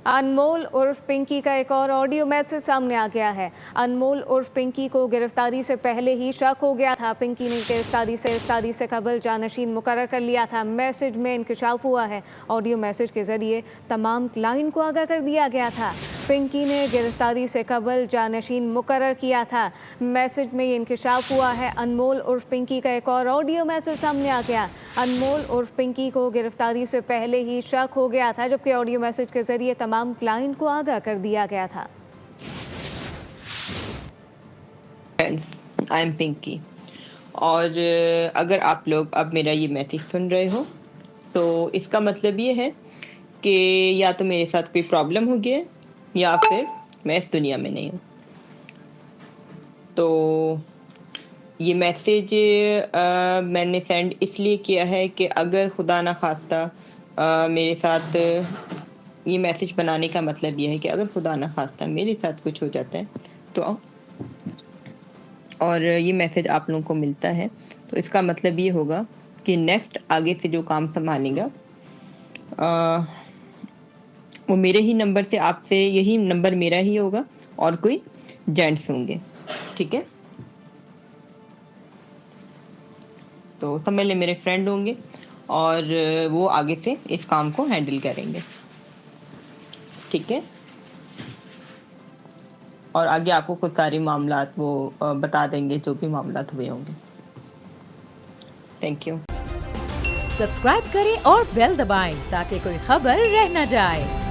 अनमोल उर्फ पिंकी का एक और ऑडियो मैसेज सामने आ गया है। अनमोल उर्फ पिंकी को गिरफ्तारी से पहले ही शक हो गया था। पिंकी ने गिरफ्तारी से कबल जानशीन मुकर्रर कर लिया था। मैसेज में इंकशाफ हुआ है। ऑडियो मैसेज के जरिए तमाम क्लाइंट को आगाह कर दिया गया था। पिंकी ने गिरफ्तारी से कबल जानशीन मुकर्रर किया था। मैसेज में ये इंकशाफ हुआ है। अनमोल उर्फ पिंकी का एक और ऑडियो मैसेज सामने आ गया। अनमोल उर्फ पिंकी को गिरफ्तारी से पहले ही शक हो गया था, जबकि ऑडियो मैसेज के जरिए तमाम क्लाइंट को आगाह कर दिया गया था। I am Pinky. और अगर आप लोग अब मेरा ये मैसेज सुन रहे हो तो इसका मतलब ये है कि या तो मेरे साथ कोई प्रॉब्लम हो गया है या फिर मैं इस दुनिया में नहीं हूँ। तो ये मैसेज मैंने सेंड इसलिए किया है कि अगर खुदा ना खास्ता मेरे साथ, ये मैसेज बनाने का मतलब ये है कि अगर खुदा ना खास्ता मेरे साथ कुछ हो जाता है तो, और ये मैसेज आप लोगों को मिलता है तो इसका मतलब ये होगा कि नेक्स्ट आगे से जो काम संभालेगा वो मेरे ही नंबर से, आपसे यही नंबर मेरा ही होगा और कोई जेंट्स होंगे। ठीक है, तो सब मेरे मेरे फ्रेंड होंगे और वो आगे से इस काम को हैंडल करेंगे। ठीक है, और आगे आपको कुछ सारे मामलात वो बता देंगे जो भी मामलात हुए होंगे। Thank you. सब्सक्राइब करें और बेल दबाएं ताकि कोई खबर रह न जाए।